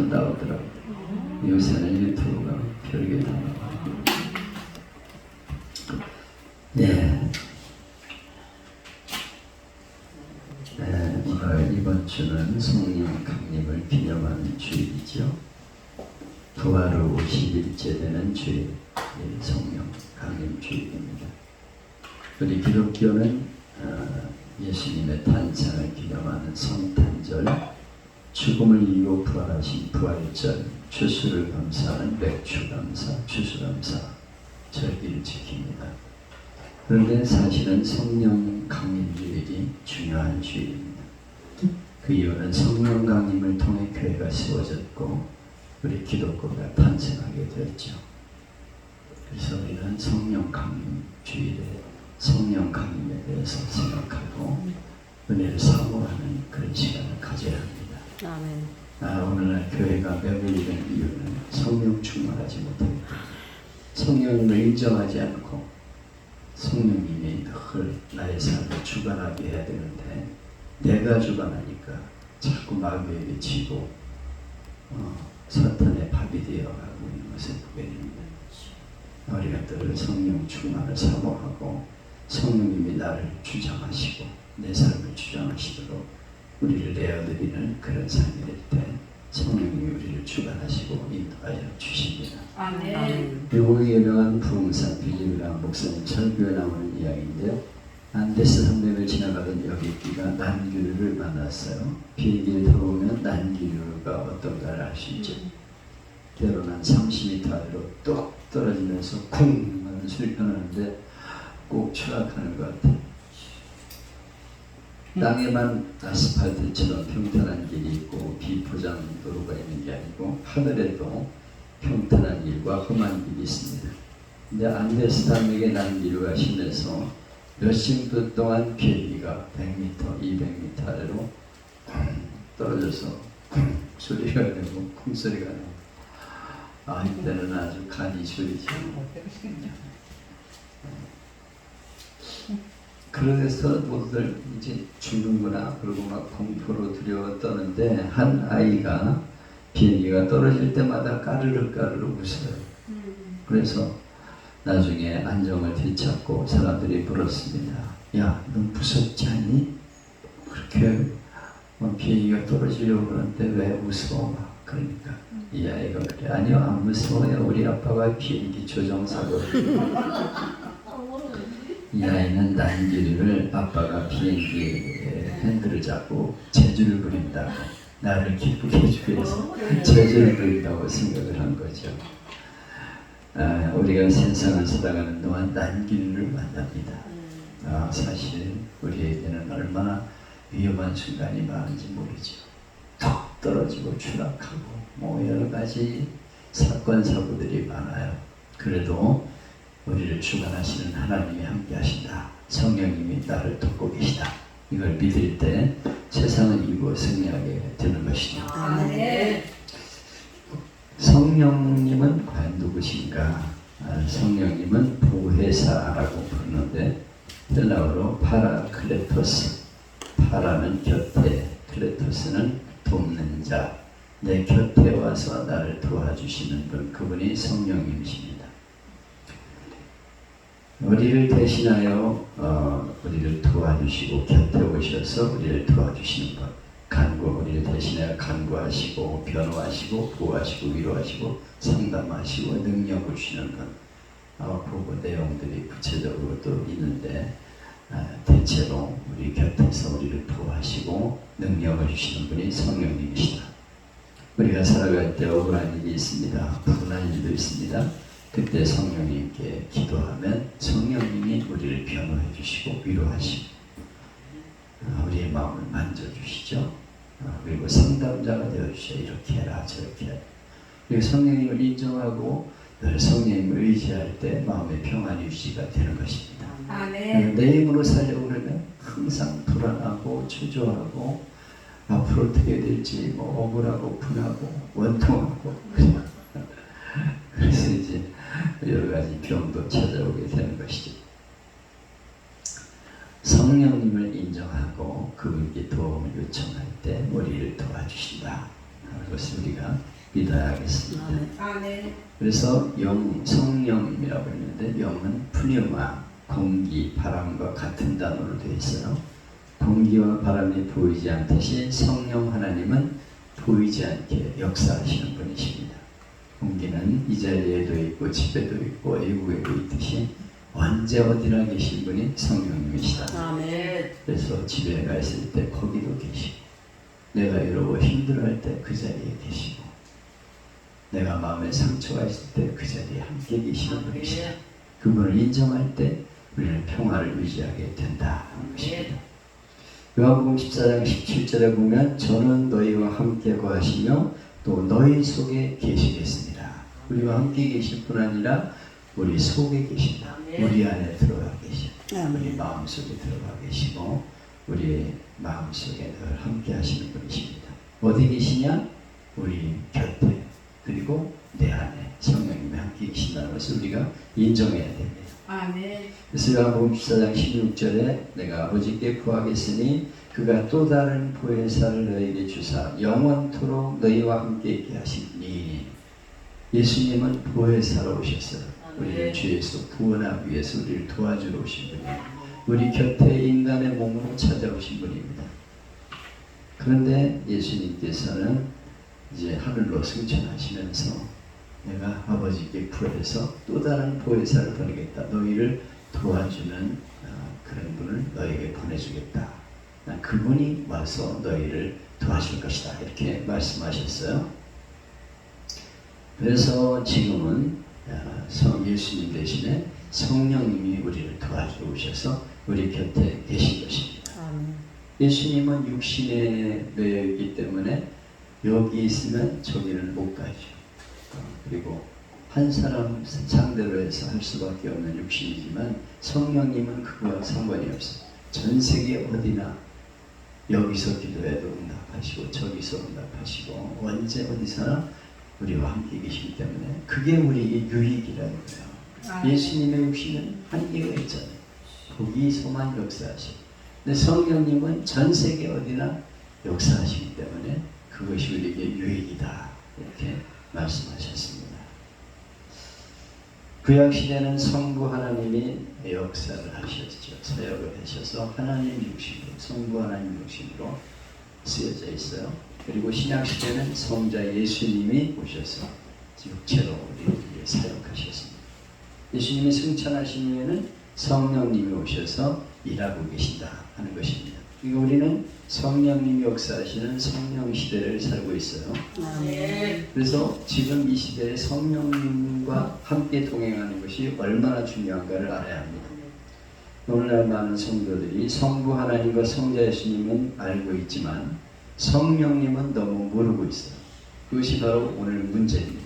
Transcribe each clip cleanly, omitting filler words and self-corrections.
하시면 나오더라고요. 요새는 유튜브가 별게 다 나와요. 네. 이번 주는 성령 강림을 기념하는 주일이죠. 부활 후 50일째 되는 주일, 성령 강림 주일입니다. 우리 기독교는 예수님의 탄생을 기념하는 성탄절, 죽음을 이기고 부활하신 부활절, 추수를 감사하는 맥추감사, 추수감사 절기를 지킵니다. 그런데 사실은 성령 강림 주일이 중요한 주일입니다. 그 이유는 성령 강림을 통해 교회가 세워졌고 우리 기독교가 탄생하게 되었죠. 그래서 우리는 성령 강림 주일에 성령 강림에 대해서 생각하고 은혜를 사모하는 그런 시간을 가져야 합니다. 아멘. 오늘날 교회가 매몰된 이유는 성령 충만하지 못합니다. 성령을 인정하지 않고 성령님이 늘 나의 삶을 주관하게 해야 되는데 내가 주관하니까 자꾸 마귀에게 지고 사탄의 밥이 되어가고 있는 것을 보게 됩니다. 우리가 늘 성령 충만을 사모하고 성령님이 나를 주장하시고 내 삶을 주장하시도록 우리를 내어드리는 그런 삶이 될 때 성령님이 우리를 주관하시고 인도하여 주십니다. 아멘. 미국의 유명한 부흥사 빌리그람 목사님 설교에 나오는 이야기인데요. 안데스 산맥을 지나가던 여객기가 난기류를 만났어요. 비행기를 타보면 난기류가 어떤가를 알 수 있죠. 때로는 한 30m 아래로 뚝 떨어지면서 쿵 하는 소리가 나는데 꼭 추락하는 것 같아요. 땅에만 아스팔트처럼 평탄한 길이 있고 비포장 도로가 있는 게 아니고 하늘에도 평탄한 길과 험한 길이 있습니다. 근데 안데스 산맥의 난기류가 심해서 몇십 분 동안 비행기가 100m, 200m 아래로 떨어져서 소리가 나고 쿵소리가 나고 이때는 아주 간이 시리죠. 그래서 모두들 이제 죽는구나 그러고 막 공포로 두려워 떠는데 한 아이가 비행기가 떨어질 때마다 까르르 웃어요. 그래서 나중에 안정을 되찾고 사람들이 물었습니다. 야, 너 무섭지 않니? 그렇게 비행기가 떨어지려고 그러는데 왜 웃어? 그러니까 이 아이가 그래. 아니요, 안 무서워요. 우리 아빠가 비행기 조종사거든요. 이 아이는 난기류를 아빠가 비행기 핸들을 잡고 재주를 부린다고 나를 기쁘게 해주기 위해서 재주를 부린다고 생각을 한 거죠. 우리가 세상을 살아가는 동안 난기류를 만납니다. 사실 우리에게는 얼마나 위험한 순간이 많은지 모르죠. 툭 떨어지고 추락하고 여러 가지 사건 사고들이 많아요. 그래도 우리를 주관하시는 하나님이 함께 하신다. 성령님이 나를 돕고 계시다. 이걸 믿을 때 세상은 이기고 승리하게 되는 것이죠. 아멘. 성령님은 과연 누구신가? 성령님은 보혜사라고 부르는데 헬라어로 파라클레토스. 파라는 곁에, 클레토스는 돕는 자. 내 곁에 와서 나를 도와주시는 분, 그분이 성령님이십니다. 우리를 대신하여 우리를 도와주시고 곁에 오셔서 우리를 도와주시는 분, 우리를 대신하여 간구하시고 변호하시고 보호하시고 위로하시고 상담하시고 능력을 주시는 분, 그 내용들이 구체적으로 또 있는데 대체로 우리 곁에서 우리를 도와하시고 능력을 주시는 분이 성령님이시다. 우리가 살아갈 때 억울한 일이 있습니다. 불운한 일도 있습니다. 그때 성령님께 기도하면 성령님이 우리를 변호해 주시고 위로하시고 우리의 마음을 만져주시죠. 그리고 상담자가 되어주셔. 이렇게 해라 저렇게 해라. 그리고 성령님을 인정하고 늘 성령님을 의지할 때 마음의 평안이 유지가 되는 것입니다. 아멘. 내 힘으로 살려고 그러면 항상 불안하고 초조하고 앞으로 어떻게 될지 억울하고 분하고 원통하고 그래서 이제 여러 가지 병도 찾아오게 되는 것이죠. 성령님을 인정하고 그분께 도움을 요청할 때 우리를 도와주신다. 하는 것을 우리가 믿어야 하겠습니다. 아멘. 그래서 성령이라고 했는데 영은 푸뉴마, 공기, 바람과 같은 단어로 되어 있어요. 공기와 바람이 보이지 않듯이 성령 하나님은 보이지 않게 역사하시는 분이십니다. 공기는 이 자리에도 있고 집에도 있고 외국에도 있듯이 언제 어디나 계신 분이 성령님이시다. 아멘. 그래서 집에 가 있을 때 거기도 계시고, 내가 이러고 힘들어할 때 그 자리에 계시고, 내가 마음에 상처가 있을 때 그 자리에 함께 계시는 분이시다. 그분을 인정할 때 우리는 평화를 유지하게 된다 하는 것입니다. 요한복음 14장 17절에 보면 저는 너희와 함께 거하시며 또 너희 속에 계시겠습니다. 우리와 함께 계실 뿐 아니라 우리 속에 계신다. 우리 안에 들어가 계시고 우리 마음속에 들어가 계시고 우리 마음속에 늘 함께 하시는 분이십니다. 어디 계시냐? 우리 곁에, 그리고 내 안에 성령님이 함께 계신다는 것을 우리가 인정해야 됩니다. 아멘. 그래서 요한복음 14장 16절에 내가 아버지께 구하겠으니 그가 또 다른 보혜사를 너희에게 주사 영원토록 너희와 함께 있게 하시니, 예수님은 보혜사로 오셨어요. 우리를 죄에서 구원하기 위해서 우리를 도와주러 오신 분이에요. 우리 곁에 인간의 몸으로 찾아오신 분입니다. 그런데 예수님께서는 이제 하늘로 승천하시면서 내가 아버지께 구해서 또 다른 보혜사를 보내겠다. 너희를 도와주는 그런 분을 너희에게 보내주겠다. 그분이 와서 너희를 도와줄 것이다. 이렇게 말씀하셨어요. 그래서 지금은 예수님 대신에 성령님이 우리를 도와주러 오셔서 우리 곁에 계신 것입니다. 예수님은 육신에 놓여 있기 때문에 여기 있으면 저기는 못 가죠. 그리고 한 사람 상대로 해서 할 수밖에 없는 육신이지만 성령님은 그거와 상관이 없어요. 전 세계 어디나 여기서 기도해도 응답하시고 저기서 응답하시고 언제 어디서나 우리와 함께 계시기 때문에 그게 우리의 유익이라는 거예요. 예수님의 육신은 한계가 있잖아요. 거기서만 역사하시고, 근데 성령님은 전 세계 어디나 역사하시기 때문에 그것이 우리에게 유익이다. 이렇게 말씀하셨습니다. 구약시대는 성부 하나님이 역사를 하셨죠. 사역을 하셔서 하나님 육신으로, 성부 하나님 육신으로 쓰여져 있어요. 그리고 신약시대는 성자 예수님이 오셔서 육체로 우리를 사역하셨습니다. 예수님이 승천하신 후에는 성령님이 오셔서 일하고 계신다 하는 것입니다. 그러니까 우리는 성령님이 역사하시는 성령 시대를 살고 있어요. 그래서 지금 이 시대에 성령님과 함께 동행하는 것이 얼마나 중요한가를 알아야 합니다. 오늘날 많은 성도들이 성부 하나님과 성자 예수님은 알고 있지만 성령님은 너무 모르고 있어요. 그것이 바로 오늘 문제입니다.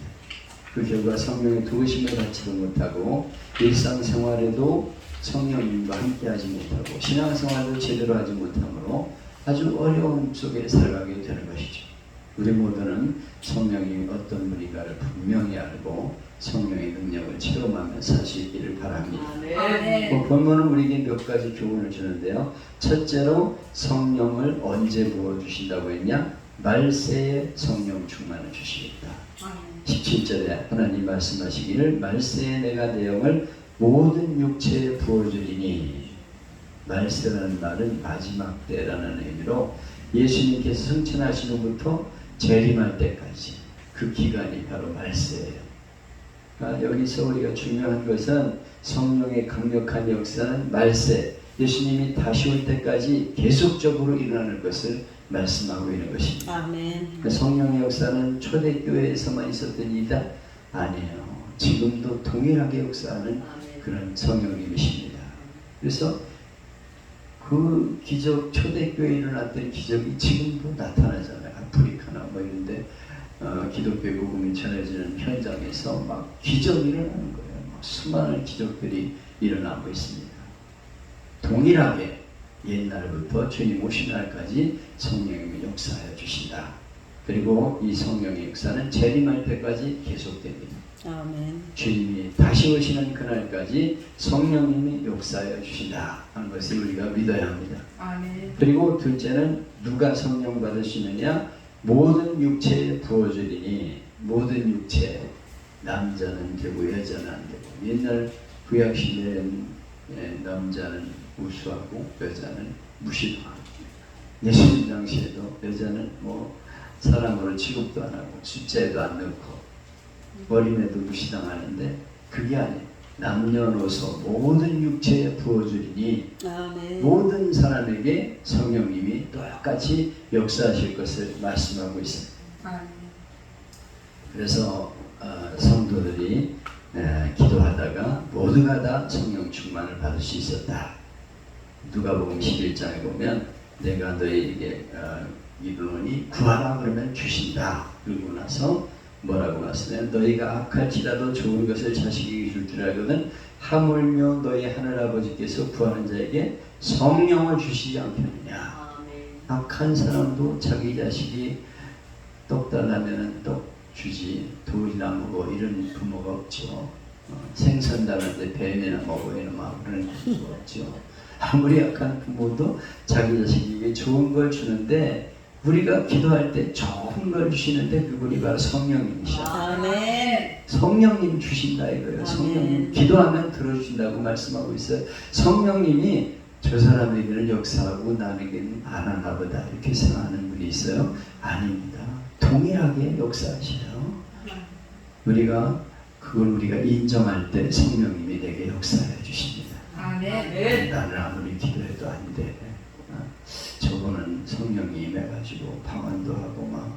그 결과 성령의 도우심을 받지도 못하고 일상생활에도 성령님과 함께하지 못하고 신앙생활도 제대로 하지 못하므로 아주 어려움 속에 살아가게 되는 것이죠. 우리 모두는 성령이 어떤 분인가를 분명히 알고 성령의 능력을 체험하며 살 수 있기를 바랍니다. 본문은 우리에게 몇 가지 교훈을 주는데요. 첫째로 성령을 언제 부어주신다고 했냐? 말세에 성령 충만을 주시겠다. 17절에 하나님 말씀하시기를 말세에 내가 내 영을 모든 육체에 부어주리니, 말세라는 말은 마지막 때라는 의미로 예수님께서 승천하신 후부터 재림할 때까지 그 기간이 바로 말세예요. 여기서 우리가 중요한 것은 성령의 강력한 역사는 말세, 예수님이 다시 올 때까지 계속적으로 일어나는 것을 말씀하고 있는 것입니다. 아멘. 성령의 역사는 초대교회에서만 있었던 일이다? 아니에요. 지금도 동일하게 역사하는 그런 성령님이십니다. 그래서 그 기적, 초대교회에 일어났던 기적이 지금도 나타나잖아요. 아프리카나 뭐 이런데 기독교의 복음이 전해지는 현장에서 막 기적이 일어나는 거예요. 막 수많은 기적들이 일어나고 있습니다. 동일하게 옛날부터 주님 오신 날까지 성령님이 역사하여 주신다. 그리고 이 성령의 역사는 재림할 때까지 계속됩니다. 아멘. 주님이 다시 오시는 그날까지 성령님이 역사하여 주신다 하는 것을 우리가 믿어야 합니다. 아멘. 그리고 둘째는 누가 성령 받으시느냐? 모든 육체에 부어주리니 모든 육체 남자는 되고 여자는 안 되고 옛날 구약시대에는 남자는 우수하고 여자는 무시하고 예수님 당시에도 여자는 뭐 사람으로 취급도 안 하고 숫자에도 안 넣고 어린애도 무시당하는데 그게 아니에요. 남녀노소 모든 육체에 부어주리니 아멘. 모든 사람에게 성령님이 똑같이 역사하실 것을 말씀하고 있어요. 아멘. 그래서 성도들이 기도하다가 모두가 다 성령 충만을 받을 수 있었다. 누가복음 11장에 보면 내가 너희에게 이르노니 구하라 그러면 주신다. 그러고 나서 뭐라고 말씀해요? 너희가 악할지라도 좋은 것을 자식에게 줄 줄 알거든 하물며 너희 하늘아버지께서 구하는 자에게 성령을 주시지 않겠느냐. 악한 사람도 자기 자식이 떡 달라면 떡 주지 돌이나 먹어 이런 부모가 없죠. 생선 달라는데 뱀이나 먹어 이놈아 그런 부모가 없죠. 아무리 약한 부모도 자기 자식에게 좋은 걸 주는데 우리가 기도할 때 좋은 걸 주시는데 그분이 바로 성령님이셔. 아멘. 성령님 주신다 이거예요. 성령님 기도하면 들어주신다고 말씀하고 있어요. 성령님이 저 사람에게는 역사하고 나에게는 안 하나 보다 이렇게 생각하는 분이 있어요. 아닙니다. 동일하게 역사하셔요. 우리가 그걸 우리가 인정할 때 성령님이 내게 역사해 주십니다. 아멘. 나는 아무리 기도해도 안 돼. 저거는 성령이 임해가지고 방언도 하고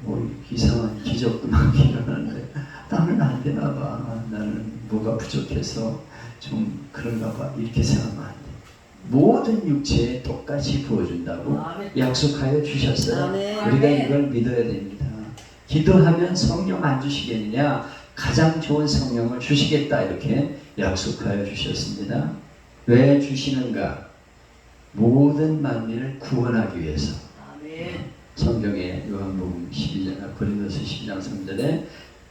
뭐 이상한 기적도 막 일어나는데 나는 안 되나 봐. 나는 뭐가 부족해서 좀 그런가 봐. 이렇게 생각하면 안 돼. 모든 육체에 똑같이 부어준다고 약속하여 주셨어요. 아멘. 우리가 이걸 믿어야 됩니다. 기도하면 성령 안 주시겠느냐? 가장 좋은 성령을 주시겠다 이렇게 약속하여 주셨습니다. 왜 주시는가? 모든 만민을 구원하기 위해서. 아멘. 성경에 요한복음 12장 고린도서 12장 3절에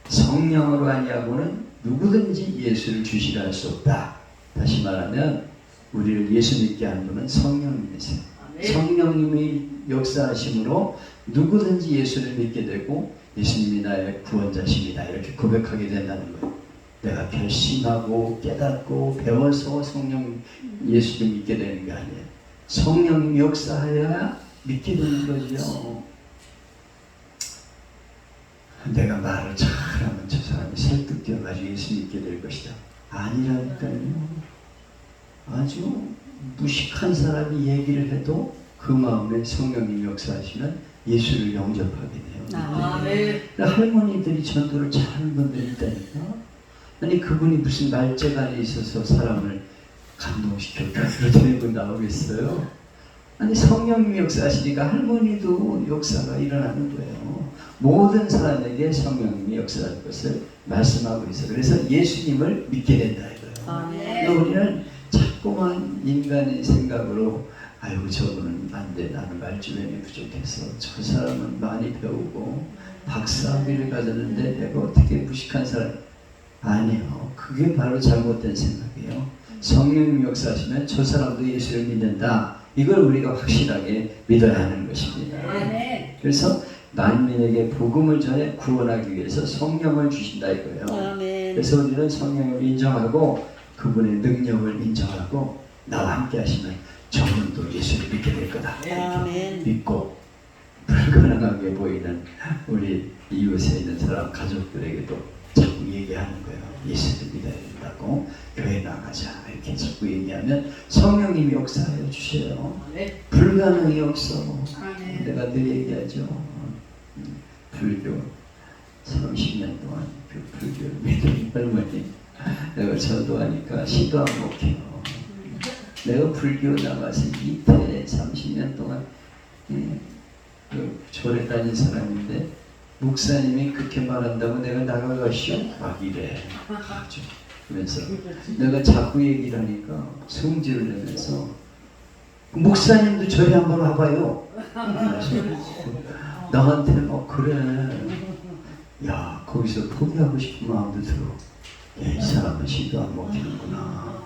성령으로 아니하고는 누구든지 예수를 주시라 할 수 없다. 다시 말하면 우리를 예수 믿게 하는 분은 성령님이세요. 성령님이 역사하심으로 누구든지 예수를 믿게 되고 예수님이 나의 구원자십니다. 이렇게 고백하게 된다는 거예요. 내가 결심하고 깨닫고 배워서 성령 예수를 믿게 되는 게 아니에요. 성령님이 역사하여야 믿게 되는 거죠. 내가 말을 잘하면 저 사람이 설득되어가지고 예수 믿게 될 것이다. 아니라니까요. 아주 무식한 사람이 얘기를 해도 그 마음에 성령님이 역사하시면 예수를 영접하게 돼요. 아멘. 할머니들이 전도를 잘하는 분들이 있다니까. 아니 그분이 무슨 말재간에 있어서 사람을 감동시켰다 그러더니 그 나오겠어요? 아니 성령님이 역사하시니까 할머니도 역사가 일어나는 거예요. 모든 사람에게 성령님이 역사할 것을 말씀하고 있어요. 그래서 예수님을 믿게 된다 이거예요. 아멘. 우리는 자꾸만 인간의 생각으로 아이고 저분은 안 돼. 나는 말주변이 부족해서 저 사람은 많이 배우고 박사학위를 가졌는데 내가 어떻게 무식한 사람. 아니요. 그게 바로 잘못된 생각이에요. 성령님 역사하시면 저 사람도 예수를 믿는다. 이걸 우리가 확실하게 믿어야 하는 것입니다. 아멘. 그래서 만민에게 복음을 전해 구원하기 위해서 성령을 주신다 이거예요. 아멘. 그래서 우리는 성령을 인정하고 그분의 능력을 인정하고 나와 함께 하시면 저분도 예수를 믿게 될 거다. 아멘. 믿고 불가능하게 보이는 우리 이웃에 있는 사람 가족들에게도 자꾸 얘기하는 거예요. 예수를 믿어야 된다고 교회 나가자 이렇게 자꾸 얘기하면 성령님이 역사하여 주셔요. 불가능이 없어. 아멘. 내가 늘 얘기하죠. 불교 30년 동안 그 불교를 믿는 할머니 내가 전도하니까 시도 안 먹혀요. 내가 불교 나가서 이태에 30년 동안 그 절에 다닌 사람인데 목사님이 그렇게 말한다고 내가 나가가시오? 막 이래. 아주. 그러면서 내가 자꾸 얘기를 하니까 성질을 내면서 목사님도 절에 한번 와봐요. 나한테 그래. 야 거기서 포기하고 싶은 마음도 들어. 야, 이 사람은 시도 안 먹히는구나.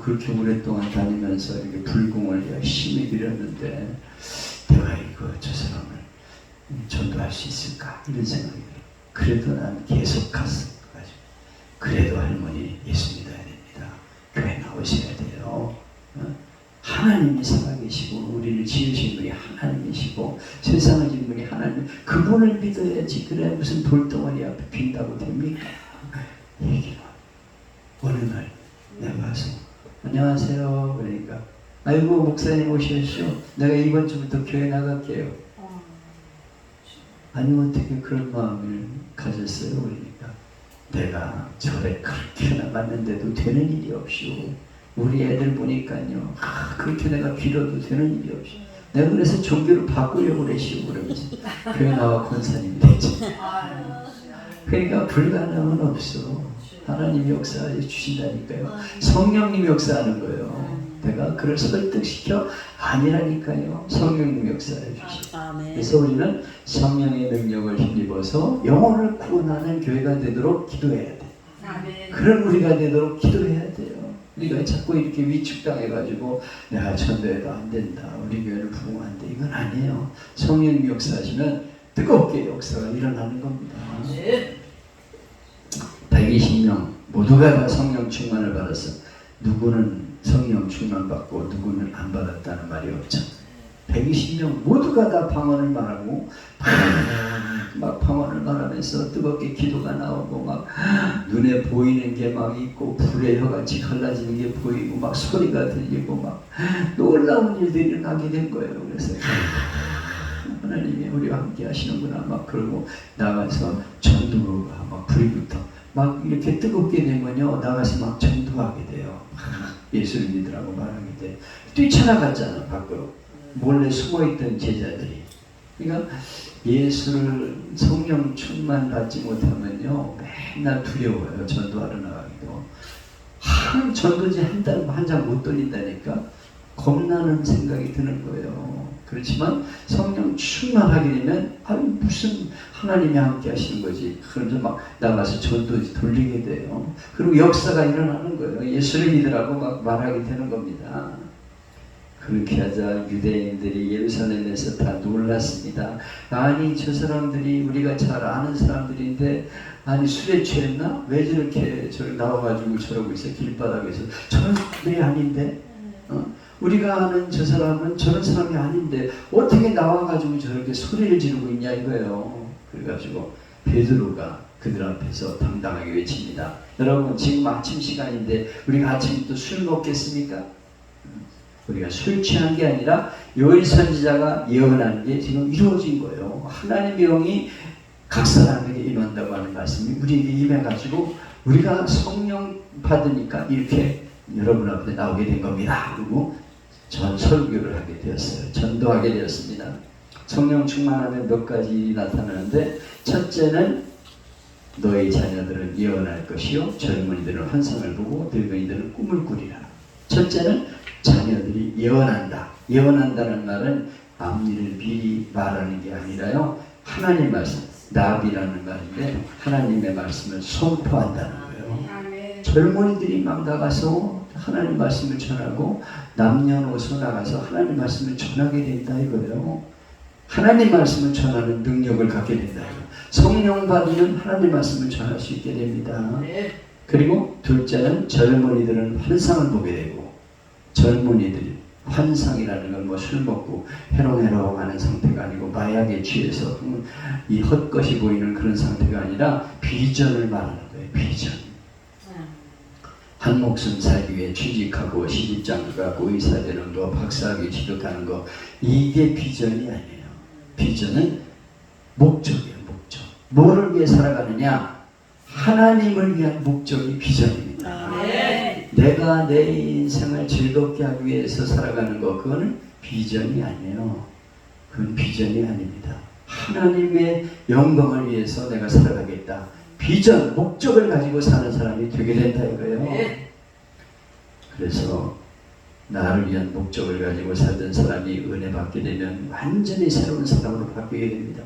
그렇게 오랫동안 다니면서 이렇게 불공을 열심히 드렸는데 내가 저 사람을 전도할 수 있을까 이런 생각이 들어요. 그래도 난 계속 갔어. 그래도 할머니 예수 믿어야 됩니다. 교회 나오셔야 돼요. 하나님이 살아계시고 우리를 지으신 분이 하나님이시고 세상을 지은 분이 하나님, 그분을 믿어야지. 그래 무슨 돌덩어리 앞에 빈다고 됩니까? 얘기를 어느 날 내가 와서 안녕하세요 그러니까 아이고 목사님 오셨쇼. 내가 이번 주부터 교회 나갈게요. 아니 어떻게 그런 마음을 가졌어요? 그러니까 내가 절에 그렇게 나갔는데도 되는 일이 없쇼. 우리 애들 보니까요, 그렇게 내가 빌어도 되는 일이 없쇼. 내가 그래서 종교를 바꾸려고 그랬쇼. 그러면서 교회 나와 권사님이 됐지. 그러니까 불가능은 없어. 하나님이 역사해 주신다니까요. 성령님이 역사하는 거예요. 내가 그를 설득시켜 아니라니까요. 성령님이 역사해 주시고. 그래서 우리는 성령의 능력을 힘입어서 영혼을 구원하는 교회가 되도록 기도해야 돼. 그런 우리가 되도록 기도해야 돼요. 우리가 자꾸 이렇게 위축당해가지고 내가 전도해도 안 된다, 우리 교회는 부흥한다, 이건 아니에요. 성령님이 역사하시면 뜨겁게 역사가 일어나는 겁니다. 120명 모두가 다 성령 충만을 받았어. 누구는 성령 충만 받고 누구는 안 받았다는 말이 없죠. 120명 모두가 다 방언을 말하고 막 방언을 말하면서 뜨겁게 기도가 나오고 막 눈에 보이는 게 막 있고 불의 혀같이 갈라지는 게 보이고 막 소리가 들리고 막 놀라운 일들이 일어나게 된 거예요. 그래서 하나님이 우리와 함께 하시는구나 막 그러고 나가서 전도가 막 불이 붙어 막 이렇게 뜨겁게 되면요 나가서 막 전도하게 돼요. 예수를 믿으라고 말하게 돼. 뛰쳐나갔잖아 밖으로. 몰래 숨어있던 제자들이. 그러니까 예수를 성령 충만 받지 못하면요 맨날 두려워요. 전도하러 나가기도. 전도지 한 장 못 돌린다니까 겁나는 생각이 드는 거예요. 그렇지만 성령 충만하게 되면 무슨 하나님이 함께 하시는 거지. 그래서 막 나가서 전도지 돌리게 돼요. 그리고 역사가 일어나는 거예요. 예수를 믿으라고 막 말하게 되는 겁니다. 그렇게 하자 유대인들이 예루살렘에서 다 놀랐습니다. 아니 저 사람들이 우리가 잘 아는 사람들인데 아니 술에 취했나? 왜 저렇게 저를 나와가지고 저러고 있어 길바닥에서. 저런 사람들이 아닌데 우리가 아는 저 사람은 저런 사람이 아닌데 어떻게 나와가지고 저렇게 소리를 지르고 있냐 이거예요. 그래가지고 베드로가 그들 앞에서 당당하게 외칩니다. 여러분 지금 아침 시간인데 우리가 아침부터 술 먹겠습니까? 우리가 술 취한 게 아니라 요엘 선지자가 예언한 게 지금 이루어진 거예요. 하나님의 영이 각 사람에게 임한다고 하는 말씀이 우리에게 임해가지고 우리가 성령 받으니까 이렇게 여러분 앞에 나오게 된 겁니다. 그리고 전 설교를 하게 되었어요. 전도하게 되었습니다. 성령 충만하면 몇 가지 일이 나타나는데 첫째는 너희 자녀들은 예언할 것이요 젊은이들은 환상을 보고 늙은이들은 꿈을 꾸리라. 첫째는 자녀들이 예언한다. 예언한다는 말은 앞일을 미리 말하는 게 아니라요. 하나님 말씀, 나비라는 말인데 하나님의 말씀을 선포한다는 거예요. 젊은이들이 막 나가서 하나님 말씀을 전하고 남녀노소 나가서 하나님 말씀을 전하게 된다 이거예요. 하나님 말씀을 전하는 능력을 갖게 된다. 성령 받으면 하나님 말씀을 전할 수 있게 됩니다. 그리고 둘째는 젊은이들은 환상을 보게 되고 젊은이들이 환상이라는 건 뭐 술 먹고 해롱해롱 하는 상태가 아니고 마약에 취해서 이 헛것이 보이는 그런 상태가 아니라 비전을 말하는 거예요. 비전. 한 목숨 살기 위해 취직하고 시집장가 가고 의사 되는 거, 박사학위 취득하는 거, 이게 비전이 아니에요. 비전은 목적이에요. 목적. 뭐를 위해 살아가느냐? 하나님을 위한 목적이 비전입니다. 내가 내 인생을 즐겁게 하기 위해서 살아가는 거, 그거는 비전이 아니에요. 그건 비전이 아닙니다. 하나님의 영광을 위해서 내가 살아가겠다. 비전, 목적을 가지고 사는 사람이 되게 된다 이거예요. 그래서 나를 위한 목적을 가지고 살던 사람이 은혜 받게 되면 완전히 새로운 사람으로 바뀌게 됩니다.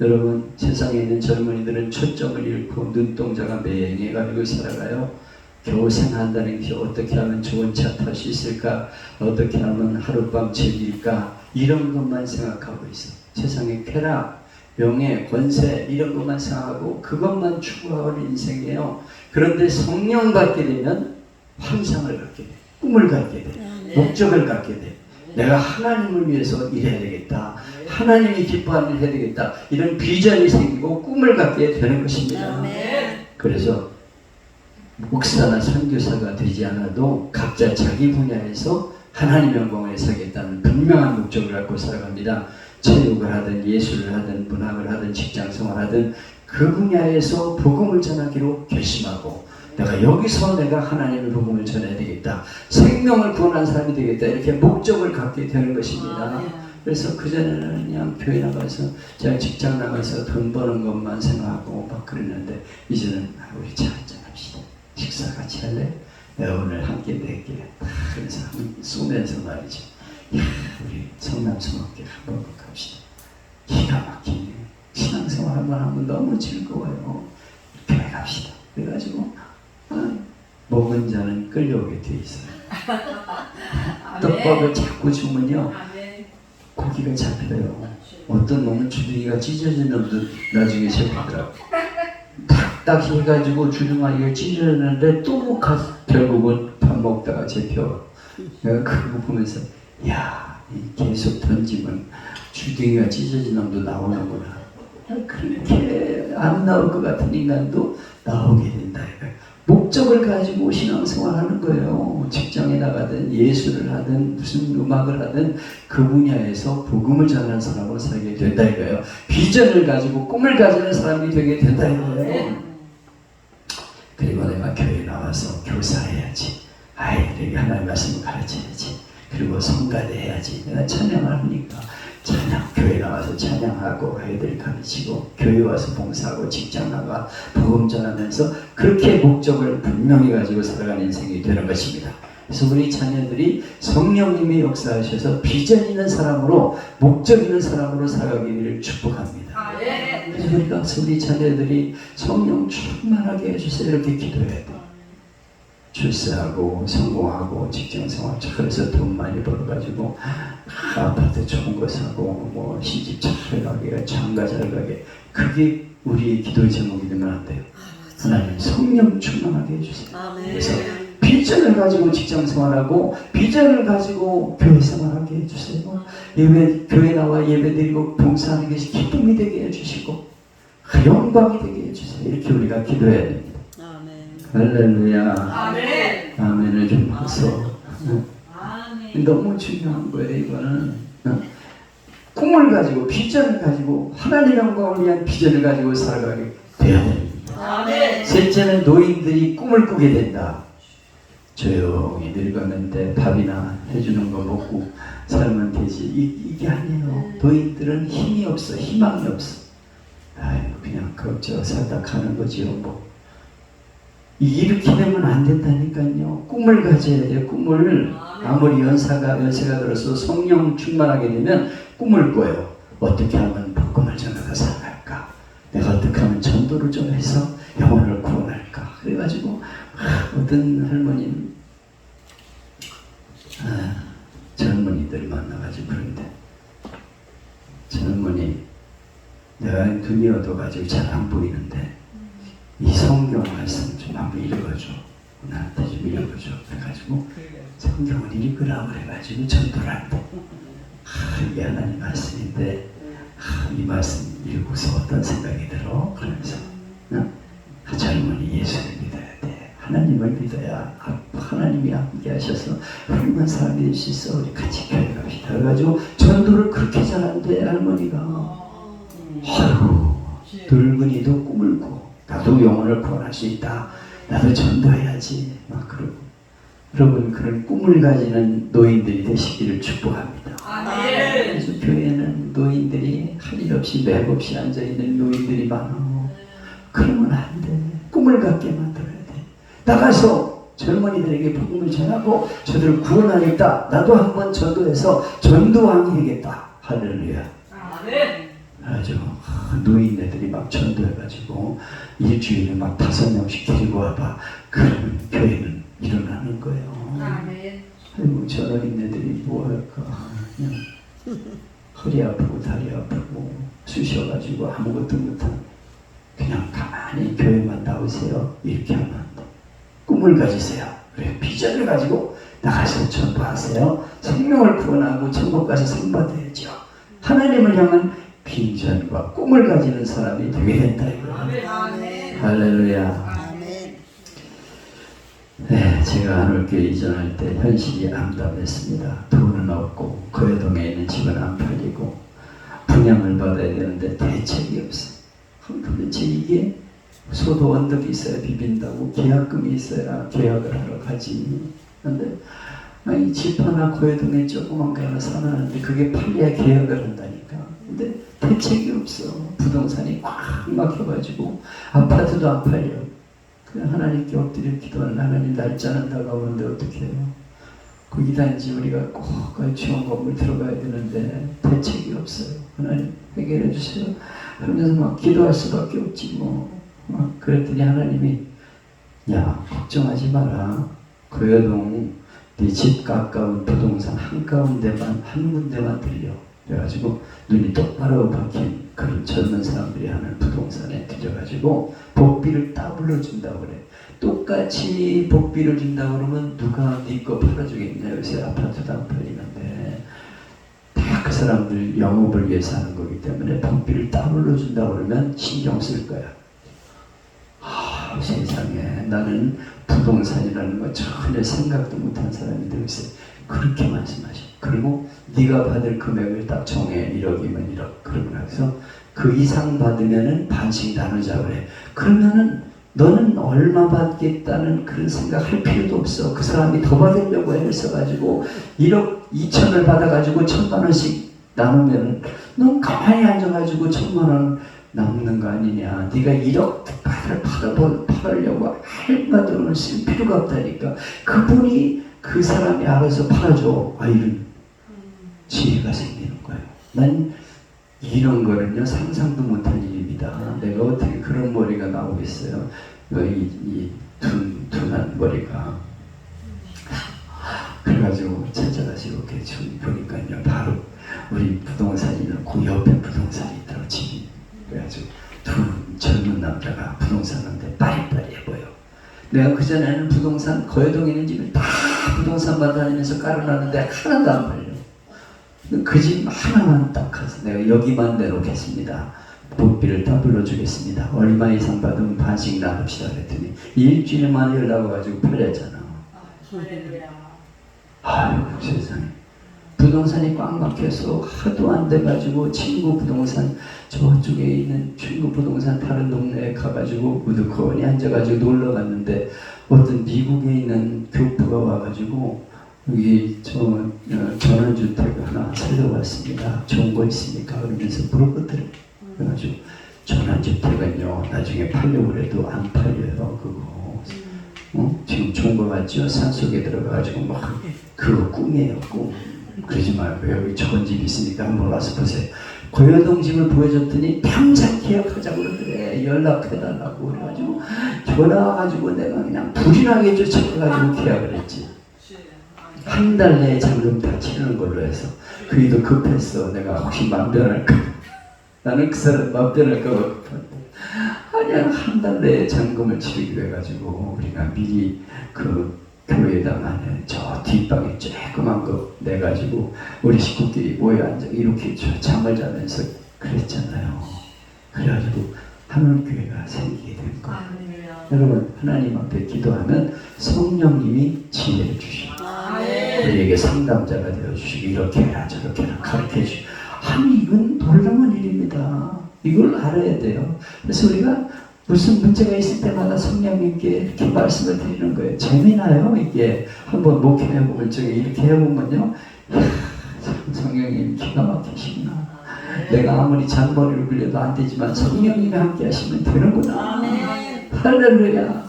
여러분, 세상에 있는 젊은이들은 초점을 잃고 눈동자가 맹해가지고 살아가요. 겨우 생한다는 게 어떻게 하면 좋은 차 탈 수 있을까? 어떻게 하면 하룻밤 즐길까? 이런 것만 생각하고 있어. 세상의 쾌락, 명예, 권세 이런 것만 생각하고 그것만 추구하는 인생이에요. 그런데 성령 받게 되면 환상을 갖게 돼. 꿈을 갖게 돼. 목적을 갖게 돼. 내가 하나님을 위해서 일해야 되겠다. 하나님이 기뻐하는 일을 해야 되겠다. 이런 비전이 생기고 꿈을 갖게 되는 것입니다. 그래서 목사나 선교사가 되지 않아도 각자 자기 분야에서 하나님 영광을 위해서겠다는 분명한 목적을 갖고 살아갑니다. 체육을 하든 예술을 하든 문학을 하든 직장생활을 하든 그 분야에서 복음을 전하기로 결심하고 내가 여기서 내가 하나님의 복음을 전해야 되겠다. 생명을 구원한 사람이 되겠다. 이렇게 목적을 갖게 되는 것입니다. 그래서 그전에는 그냥 교회 나가서 제가 직장 나가서 돈 버는 것만 생각하고 막 그랬는데 이제는 우리 차 한잔 합시다. 식사 같이 할래? 내가 오늘 함께 낼게. 그래서 쏘면서 말이죠. 야, 우리 성남성학교 한번 갑시다. 기가 막히네. 신앙생활 한번 하면 너무 즐거워요. 교회 갑시다. 그래가지고 먹은 자는 끌려오게 돼 있어요. 떡밥을 자꾸 주면요 고기가 잡혀요. 어떤 놈은 주둥이가 찢어진 놈도 나중에 잡히더라고. 딱 해가지고 주둥아리가 찢어졌는데 또 결국은 밥 먹다가 잡혀. 내가 그거 보면서 야, 계속 던지면 주둥이가 찢어진 놈도 나오는구나. 그렇게 안 나올 것 같은 인간도 나오게 된다. 목적을 가지고 신앙생활 하는 거예요. 직장에 나가든 예술을 하든 무슨 음악을 하든 그 분야에서 복음을 전하는 사람으로 살게 된다 이거예요. 비전을 가지고 꿈을 가지는 사람이 되게 된다 이거예요. 그리고 내가 교회에 나와서 교사해야지. 아이들에게 하나님 말씀을 가르쳐야지. 그리고 성가대 해야지. 내가 찬양을 하니까 찬양, 교회 나와서 찬양하고 아이들 가르치고 교회 와서 봉사하고 직장 나가 복음 전하면서 그렇게 목적을 분명히 가지고 살아가는 인생이 되는 것입니다. 그래서 우리 자녀들이 성령님이 역사하셔서 비전 있는 사람으로 목적 있는 사람으로 살아가기를 축복합니다. 그래서 우리가 우리 자녀들이 성령 충만하게 해주세요 이렇게 기도해야 돼요. 출세하고 성공하고 직장생활 잘해서 돈 많이 벌어가지고 아파트 좋은 거 사고 뭐 시집 잘 가게 장가 잘 가게 그게 우리의 기도의 제목이 되면 안 돼요. 하나님 성령 충만하게 해주세요. 그래서 비전을 가지고 직장생활하고 비전을 가지고 교회생활하게 해주세요. 예배 교회 나와 예배드리고 봉사하는 것이 기쁨이 되게 해주시고 영광이 되게 해주세요. 이렇게 우리가 기도해야 됩니다. 할렐루야. 아멘. 아멘을 좀 해서 너무 중요한 거예요. 이거는 꿈을 가지고 비전을 가지고 하나님의 영광을 위한 비전을 가지고 살아가게 돼야 됩니다. 아멘. 셋째는 노인들이 꿈을 꾸게 된다. 조용히 늙었는데 밥이나 해주는 거 먹고 살면 되지. 이게 아니에요. 노인들은 힘이 없어. 희망이 없어. 아이고 그냥 그저 살다 가는 거지요. 뭐 이렇게 되면 안 된다니까요. 꿈을 가져야 돼요. 꿈을 아무리 연세가 들어서 성령 충만하게 되면 꿈을 꿔요. 어떻게 하면 복음을 전하다 살아갈까? 내가 어떻게 하면 전도를 좀 해서 영혼을 구원할까? 그래가지고 어떤 할머니는 젊은이들 만나가지고 그런데 젊은이 내가 눈이 어두워가지고 잘 안 보이는데 이 성경 말씀 좀 한번 읽어줘. 나한테 좀 읽어줘. 그래가지고 성경을 읽으라고 그래가지고 전도를 한대. 이게 하나님 말씀인데 이 말씀 읽고서 어떤 생각이 들어? 그러면서 젊은이 예수를 믿어야 돼. 하나님을 믿어야 하나님이 함께 하셔서 훌륭한 사람이 될 수 있어. 우리 같이 교회 갑시다. 그래가지고 전도를 그렇게 잘한대 할머니가. 아이고 늙은이도 꿈을 꿔. 나도 영혼을 구원할 수 있다. 나도 전도해야지. 막 그러고. 여러분 그런 꿈을 가지는 노인들이 되시기를 축복합니다. 그래서 교회에는 노인들이 할 일 없이 맥없이 앉아있는 노인들이 많아. 그러면 안 돼. 꿈을 갖게 만들어야 돼. 나가서 젊은이들에게 복음을 전하고 저들을 구원하겠다. 나도 한번 전도해서 전도왕이 되겠다. 할렐루야. 아주 노인네들이 막 전도해가지고 일주일에 막 5명씩 데리고 와봐. 그러면 교회는 일어나는 거예요. 아이고 저 어린애들이 뭐 할까. 그냥 허리 아프고 다리 아프고 쑤셔가지고 아무것도 못한 그냥 가만히 교회만 나오세요. 이렇게 하면 안 돼. 꿈을 가지세요. 그래, 비전을 가지고 나가서 전도하세요. 생명을 구원하고 천국 가서 상 받아야죠. 하나님을 향한 비전과 꿈을 가지는 사람이 되게 된다 이거예요. 아멘. 할렐루야. 아멘. 네, 제가 안울교회 이전할 때 현실이 암담했습니다. 돈은 없고 거여동에 있는 집은 안 팔리고 분양을 받아야 되는데 대책이 없어. 도대체 이게 소도 언덕이 있어야 비빈다고 계약금이 있어야 계약을 하러 가지. 근데 아니 집 하나 거여동에 조그만 거 하나 사놨는데 그게 팔려야 계약을 한다니까. 근데 대책이 없어. 부동산이 꽉 막혀가지고 아파트도 안 팔려. 그냥 하나님께 엎드려 기도하는 하나님 날짜는 다가오는데 어떻게 해요? 거기다 이제 우리가 꼭 지원 건물 들어가야 되는데 대책이 없어요. 하나님 해결해 주세요. 하면서 막 기도할 수밖에 없지 뭐. 그랬더니 하나님이 야 걱정하지 마라. 거여동 네 집 가까운 부동산 한가운데만 한 군데만 들려. 그래가지고 눈이 똑바로 박힌 그런 젊은 사람들이 하는 부동산에 들려가지고 복비를 따블로 준다고 그래. 똑같이 복비를 준다고 그러면 누가 네 거 팔아주겠냐. 요새 아파트도 안 팔리는데 다 그 사람들 영업을 위해서 하는 거기 때문에 복비를 따블로 준다고 그러면 신경 쓸 거야. 세상에 나는 부동산이라는 거 전혀 생각도 못한 사람이 되었어요. 그렇게 말씀하셔. 그리고 네가 받을 금액을 딱 정해. 1억이면 1억. 그러고 나서 그 이상 받으면은 반씩 나누자 그래. 그러면은 너는 얼마 받겠다는 그런 생각할 필요도 없어. 그 사람이 더 받으려고 애를 써가지고 1억 2천을 받아가지고 1,000만 원씩 나누면은 넌 가만히 앉아가지고 1,000만 원 남는 거 아니냐. 네가 1억 팔으려고 할마 돈을 쓸 필요가 없다니까. 그분이 그 사람이 알아서 팔아줘. 이런 지혜가 생기는 거예요. 난 이런 거는요 상상도 못한 일입니다. 내가 어떻게 그런 머리가 나오겠어요. 이 둔한 머리가. 그래가지고 찾아가서 이렇게 보니까요 바로 우리 부동산이 있는 그 옆에 부동산이 있더라고 집이. 그래가지고 두 젊은 남자가 부동산한테 빠리빠리해 보여. 내가 그전에는 부동산 거여동에 있는 집을 다 부동산만 다니면서 깔아놨는데 하나도 안 팔려. 그 집 하나만 딱 가서 내가 여기만 내놓겠습니다. 복비를 다 불러주겠습니다. 얼마 이상 받으면 반씩 나눕시다 그랬더니 일주일 만에 연락 와가지고 팔렸잖아. 아이고 세상에. 부동산이 꽉 막혀서 하도 안 돼가지고 친구 부동산 저쪽에 있는 친구 부동산 다른 동네에 가가지고 우두커니 앉아가지고 놀러 갔는데 어떤 미국에 있는 교포가 와가지고 여기 전원주택 하나 살려왔습니다. 좋은 거 있습니까? 그러면서 물어보더래. 그래가지고 전원주택은요 나중에 팔려고 해도 안 팔려요. 그거 지금 좋은 거 같죠? 산속에 들어가가지고 막 그거 꿈이에요 꿈. 그러지 말고 여기 좋은 집 있으니까 한번 와서 보세요. 고여동 집을 보여줬더니 평생 계약하자고 그러더래. 연락해달라고 그래가지고 전화 와가지고 내가 그냥 불이 나게 쫓아가가지고 계약을 했지. 한 달 내에 잔금 다 치르는 걸로 해서. 그이도 급했어. 내가 혹시 맘 변할까. 나는 그 사람 맘 변할까 봐 급한데 아니야 한 달 내에 잔금을 치르기로 해가지고 우리가 미리 그 교회당 안에 저 뒷방에 조그만 거 내가지고 우리 식구끼리 모여 앉아 이렇게 잠을 자면서 그랬잖아요. 그래가지고 하늘교회가 생기게 된 거예요. 여러분 하나님 앞에 기도하면 성령님이 지혜를 주시고 우리에게 상담자가 되어주시고 이렇게 해라 저렇게 해라 가르쳐주시고 아니 이건 놀라운 일입니다. 이걸 알아야 돼요. 그래서 우리가 무슨 문제가 있을 때마다 성령님께 이렇게 말씀을 드리는 거예요. 재미나요? 이게 한번 목회해보면 저기 이렇게 해보면요 성령님 기가 막히시구나. 내가 아무리 잔머리를 굴려도 안 되지만 성령님이 함께 하시면 되는구나. 할렐루야.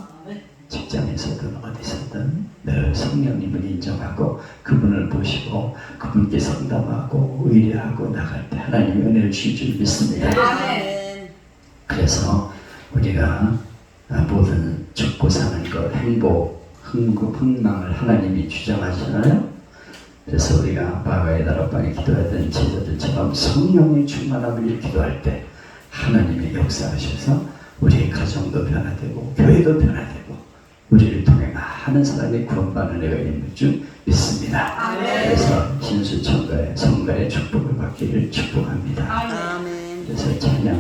직장에서든 어디서든 늘 성령님을 인정하고 그분을 보시고 그분께 상담하고 의뢰하고 나갈 때 하나님의 은혜를 주실 줄 믿습니다. 그래서 우리가 모든 죽고 사는 것, 행복, 흥망을 하나님이 주장하시잖아요. 그래서 우리가 바가의 다락방에 기도하던 제자들처럼 성령의 충만함을 기도할 때 하나님의 역사하셔서 우리의 가정도 변화되고 교회도 변화되고 우리를 통해 많은 사람이 구원받는 애가 있는 줄 믿습니다. 그래서 신수청가의 성가의 축복을 받기를 축복합니다. 아멘. 그래서 찬양